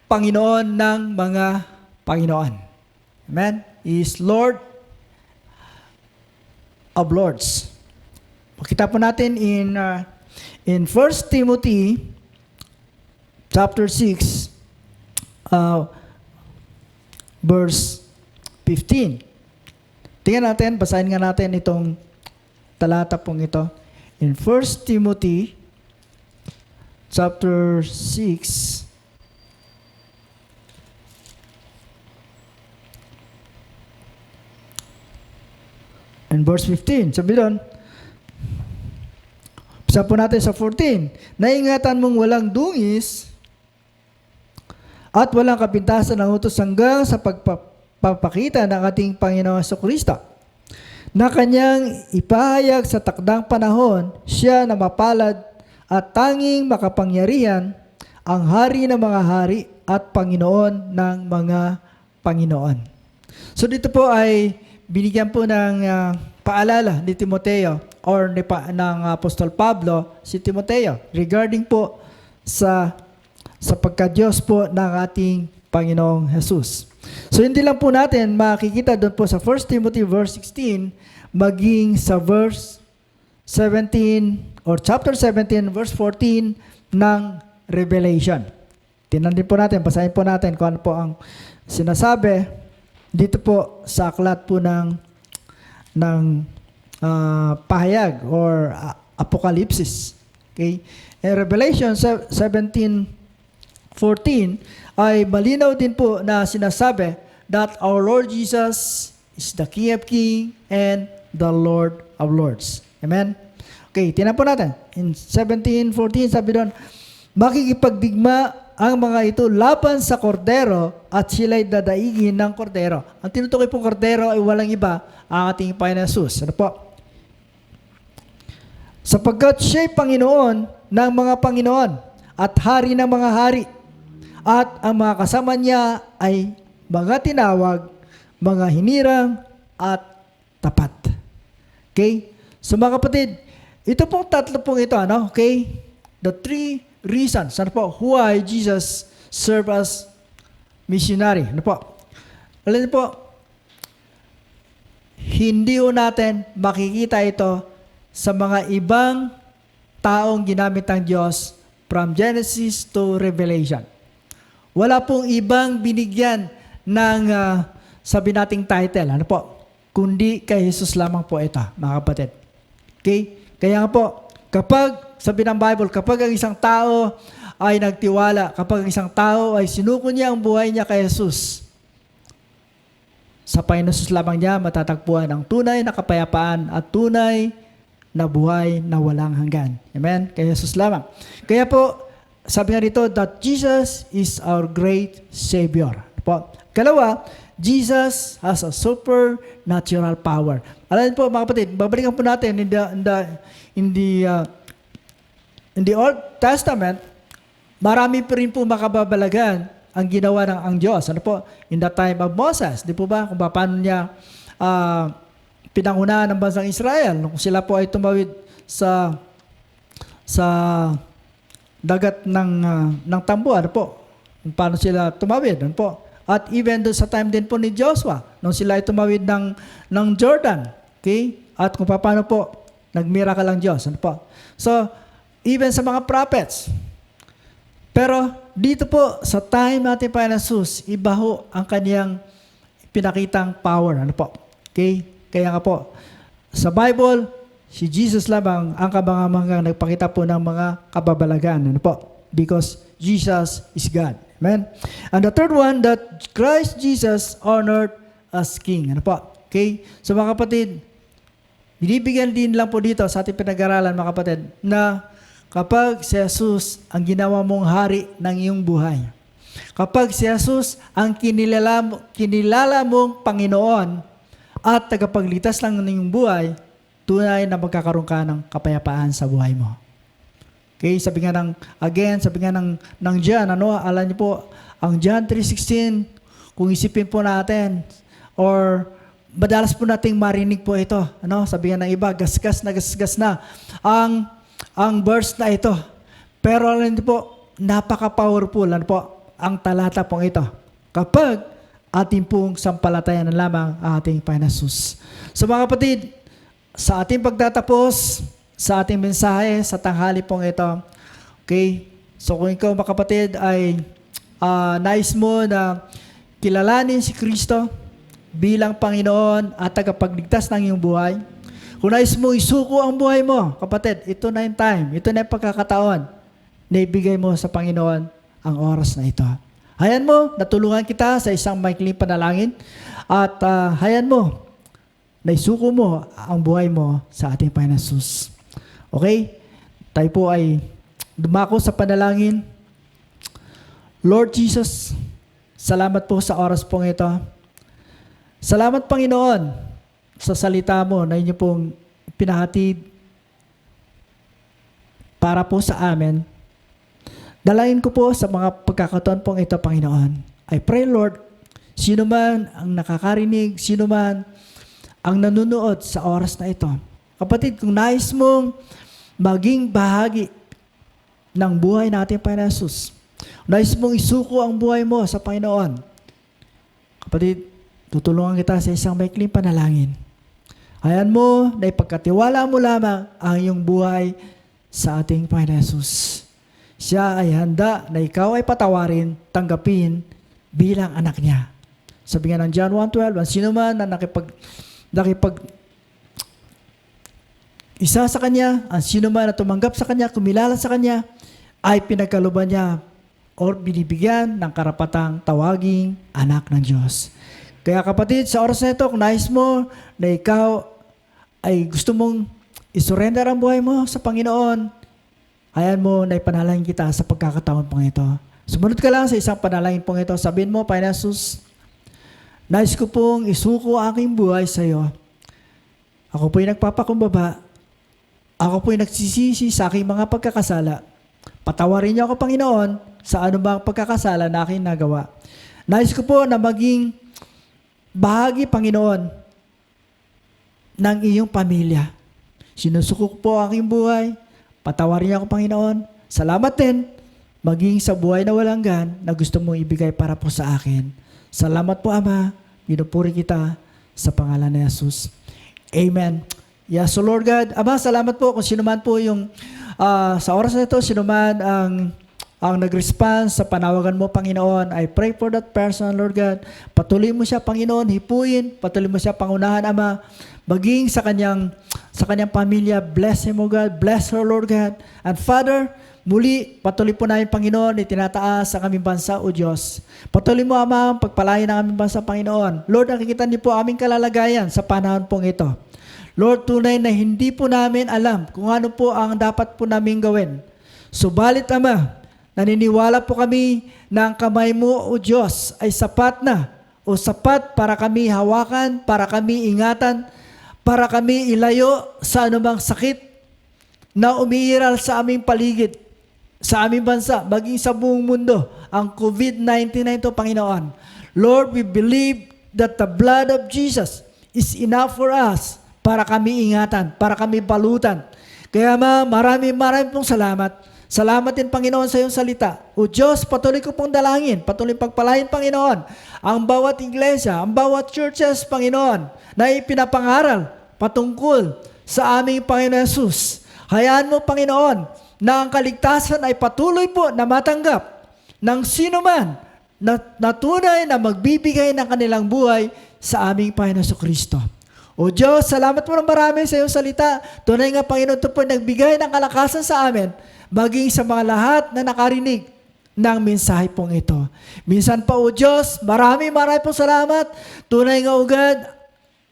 Panginoon ng mga Panginoon. Amen? He is Lord of Lords. Makita po natin in 1 Timothy chapter 6, verse 15. Tingnan natin, basahin nga natin itong talata pong ito. In 1 Timothy chapter 6, and verse 15, sabi doon, basa po natin sa 14, naingatan mong walang dungis at walang kapintasan ng utos hanggang sa pagpapakita ng ating Panginoong Jesucristo, na kanyang ipahayag sa takdang panahon, siya na mapalad at tanging makapangyarihan, ang hari ng mga hari at Panginoon ng mga Panginoon. So dito po ay binigyan po ng paalala ni Timoteo or ng Apostol Pablo si Timoteo regarding po sa pagka-Diyos po ng ating Panginoong Jesus. So hindi lang po natin makikita doon po sa 1 Timothy verse 16 maging sa verse 17 or chapter 17 verse 14 ng Revelation. Tingnan din po natin, basahin po natin kung ano po ang sinasabi dito po sa aklat po ng pahayag or apocalypse. Okay? In Revelation 17:14 ay malinaw din po na sinasabi that our Lord Jesus is the King of Kings and the Lord of Lords. Amen? Okay, tingnan po natin. In 17:14 sabi doon, makikipagdigma ang mga ito laban sa kordero at sila'y dadaigin ng kordero. Ang tinutukoy pong kordero ay walang iba, ang ating Panginoon Jesus. Ano po? Sapagkat siya'y Panginoon ng mga Panginoon at hari ng mga hari, at ang mga kasama niya ay mga tinawag, mga hinirang at tapat. Okay? So mga kapatid, ito pong tatlo pong ito, ano? Okay? The three reasons, ano po, why Jesus served as missionary. Ano po? Alam niyo po, hindi ho natin makikita ito sa mga ibang taong ginamit ng Diyos from Genesis to Revelation. Wala pong ibang binigyan ng sabi nating title, ano po, kundi kay Jesus lamang po ito, mga kapatid. Okay? Kaya nga po, kapag, sabi ng Bible, kapag ang isang tao ay nagtiwala, kapag ang isang tao ay sinuko niya ang buhay niya kay Jesus, sa Panginoon Jesus lamang niya matatagpuan ang tunay na kapayapaan at tunay na buhay na walang hanggan. Amen? Kay Jesus lamang. Kaya po, sabi nga dito that Jesus is our great Savior. Po. Kalawa, Jesus has a supernatural power. Alam po mga kapatid, babalikan po natin in the Old Testament, marami pa rin po makababalagan ang ginawa ng ang Diyos. Ano po? In the time of Moses, di po ba? Kung paano niya pinangunahan ng bansang Israel. Kung sila po ay tumawid sa dagat ng tambo, ano po? Kung paano sila tumawid, ano po? At even doon sa time din po ni Joshua, nung sila ay tumawid ng Jordan, okay? At kung paano po, nagmiracle ang Diyos, ano po? So, even sa mga prophets. Pero, dito po, sa time natin Panginoon Jesus, iba ho ang kaniyang pinakitang power, ano po? Okay? Kaya nga po, sa Bible, si Jesus lamang ang kabangamangang nagpakita po ng mga kababalagan, ano po? Because Jesus is God. Amen. And the third one, that Christ Jesus honored as King. Ano po? Okay? So mga kapatid, binibigyan din lang po dito sa ating pinag-aralan mga kapatid na kapag si Jesus ang ginawa mong hari ng iyong buhay, kapag si Jesus ang kinilala mong Panginoon at tagapagligtas lang ng iyong buhay, tunay na magkakaroon ka ng kapayapaan sa buhay mo. Okay, sabi nga ng John, alam niyo po, ang John 3:16, kung isipin po natin, or madalas po nating marinig po ito, sabi nga ng iba, gasgas na ang verse na ito. Pero alam niyo po, napaka-powerful, ang talata pong ito. Kapag ating pong sampalatayan na lamang ang ating Panginoon Jesus. So mga kapatid, sa ating pagtatapos, sa ating mensahe, sa tanghali pong ito, okay? So kung ikaw mga kapatid ay nais mo na kilalanin si Kristo bilang Panginoon at tagapagligtas ng iyong buhay, kung nais mo isuko ang buhay mo, kapatid, ito na yung time, ito na yung pagkakataon na ibigay mo sa Panginoon ang oras na ito. Hayaan mo, natulungan kita sa isang maikling panalangin at hayaan mo, na isuko mo ang buhay mo sa ating Panginoon Jesus. Okay? Tayo po ay dumako sa panalangin. Lord Jesus, salamat po sa oras pong ito. Salamat Panginoon sa salita mo na inyo pong pinahatid para po sa amin. Dalangin ko po sa mga pagkakataon pong ito, Panginoon. I pray, Lord, sino man ang nakakarinig, sino man ang nanonood sa oras na ito. Kapatid, kung nais mong maging bahagi ng buhay natin, Panginoon Jesus, nais mong isuko ang buhay mo sa Panginoon, kapatid, tutulungan kita sa isang maikling panalangin. Hayaan mo na ipagkatiwala mo lamang ang iyong buhay sa ating Panginoon Jesus. Siya ay handa na ikaw ay patawarin, tanggapin bilang anak niya. Sabi nga ng John 1:12, ang sino man na nakipag isa sa Kanya, ang sino man na tumanggap sa Kanya, kumilala sa Kanya, ay pinagkaluban niya o binibigyan ng karapatang tawaging anak ng Diyos. Kaya kapatid, sa oras na ito, kung nais mo na ikaw ay gusto mong isurrender ang buhay mo sa Panginoon, ayan mo na ipanalangin kita sa pagkakataon pong ito. Sumunod ka lang sa isang panalangin pong ito. Sabihin mo, Panginoon Jesus, nais ko pong isuko aking buhay sa iyo. Ako po'y nagpapakumbaba. Ako po'y nagsisisi sa aking mga pagkakasala. Patawarin niyo ako, Panginoon, sa anumang pagkakasala na aking nagawa. Nais ko po na maging bahagi, Panginoon, ng iyong pamilya. Sinusuko ko po ang aking buhay. Patawarin niyo ako, Panginoon. Salamat din, maging sa buhay na walang gan na gusto mong ibigay para po sa akin. Salamat po, Ama. Pinupuri kita sa pangalan ni Jesus. Amen. Yes, so Lord God, Ama, salamat po kung sino man po yung sa oras na ito, sino man ang nag-respond sa panawagan mo, Panginoon. I pray for that person, Lord God. Patuloy mo siya, Panginoon, hipuin. Patuloy mo siya pangunahan, Ama. Maging sa kanyang pamilya. Bless him, O God. Bless her, Lord God. And Father, muli, patuloy po namin, Panginoon, itinataas sa aming bansa, O Diyos. Patuloy mo, Ama, pagpalain ng aming bansa, Panginoon. Lord, nakikita niyo po aming kalalagayan sa panahon pong ito. Lord, tunay na hindi po namin alam kung ano po ang dapat po namin gawin. Subalit, Ama, naniniwala po kami na ang kamay mo, O Diyos, ay sapat na o sapat para kami hawakan, para kami ingatan, para kami ilayo sa anumang sakit na umiiral sa aming paligid, sa aming bansa, maging sa buong mundo, ang COVID-19 na ito, Panginoon. Lord, we believe that the blood of Jesus is enough for us para kami ingatan, para kami balutan. Kaya maraming pong salamat. Salamat din, Panginoon, sa iyong salita. O Diyos, patuloy ko pong dalangin, patuloy pagpalain, Panginoon, ang bawat iglesia, ang bawat churches, Panginoon, na ipinapangaral patungkol sa aming Panginoon Jesus. Hayaan mo, Panginoon, na ang kaligtasan ay patuloy po na matanggap ng sino man na tunay na magbibigay ng kanilang buhay sa aming Panginoon Kristo. O Diyos, salamat mo ng marami sa iyong salita. Tunay nga, Panginoon, ito po nagbigay ng kalakasan sa amin, maging sa mga lahat na nakarinig ng mensahe pong ito. Minsan pa, O Diyos, marami pong salamat. Tunay nga ugad,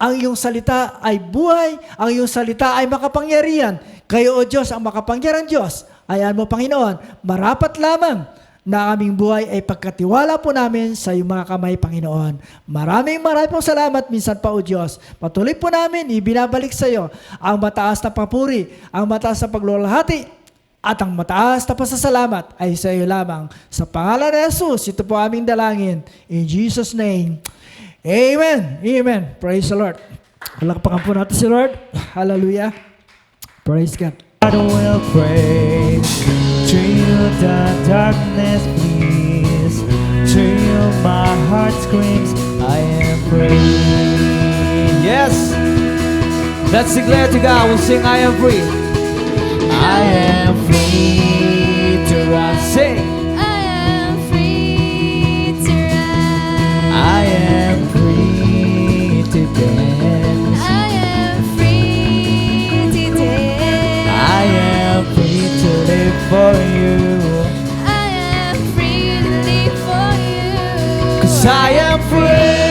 ang iyong salita ay buhay, ang iyong salita ay makapangyarihan. Kayo, O Diyos, ang makapangyarihang Diyos. Ayan mo, Panginoon, marapat lamang na aming buhay ay pagkatiwala po namin sa iyong mga kamay, Panginoon. Maraming pong salamat minsan pa, O Diyos. Patuloy po namin, ibinabalik sa iyo ang mataas na papuri, ang mataas na paglulahati, at ang mataas na pasasalamat ay sa iyo lamang. Sa pangalan ni Jesus, ito po aming dalangin. In Jesus' name, Amen. Amen. Praise the Lord. Palakpakan po natin si Lord. Hallelujah. Praise God. I will praise till the darkness flees, till my heart screams, I am free. Yes, let's declare to God. We'll sing, I am free. I am free to run. Sing. I am free to run. I am free to dance. I am free to dance. I am free to live for you. I am free to live for you. 'Cause I am free.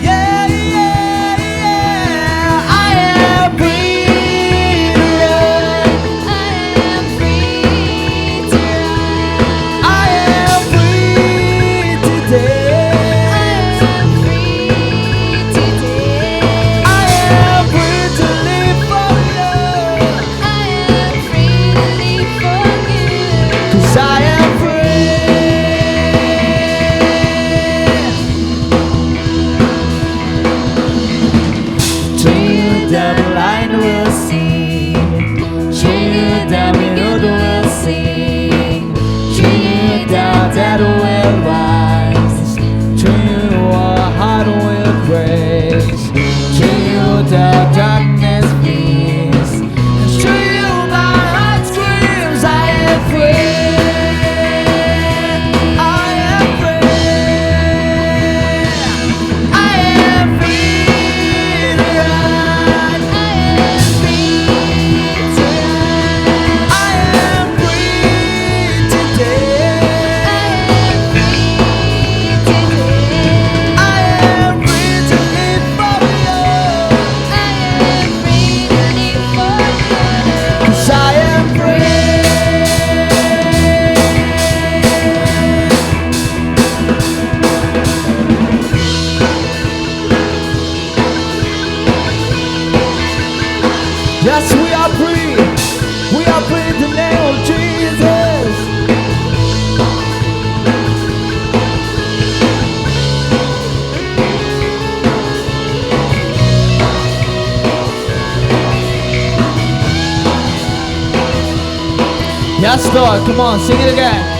Yeah, yeah, yeah. I am free to run. I am free to run. I am free to I dance. am free to dance. I am free to live for you. I am free to live for you. 'Cause I am free. Till the blind will see, till the mute will sing, till the dead will rise, till our heart will praise, till the darkness flees, till my heart screams, I am free. I am free. I am free to run. I am free to run. I am free to dance. I am free to dance. I am free to live for you. I am free to live for you. 'Cause I am free. Yes, we are free. We are free in the name of Jesus. Yes, Lord. Come on, sing it again.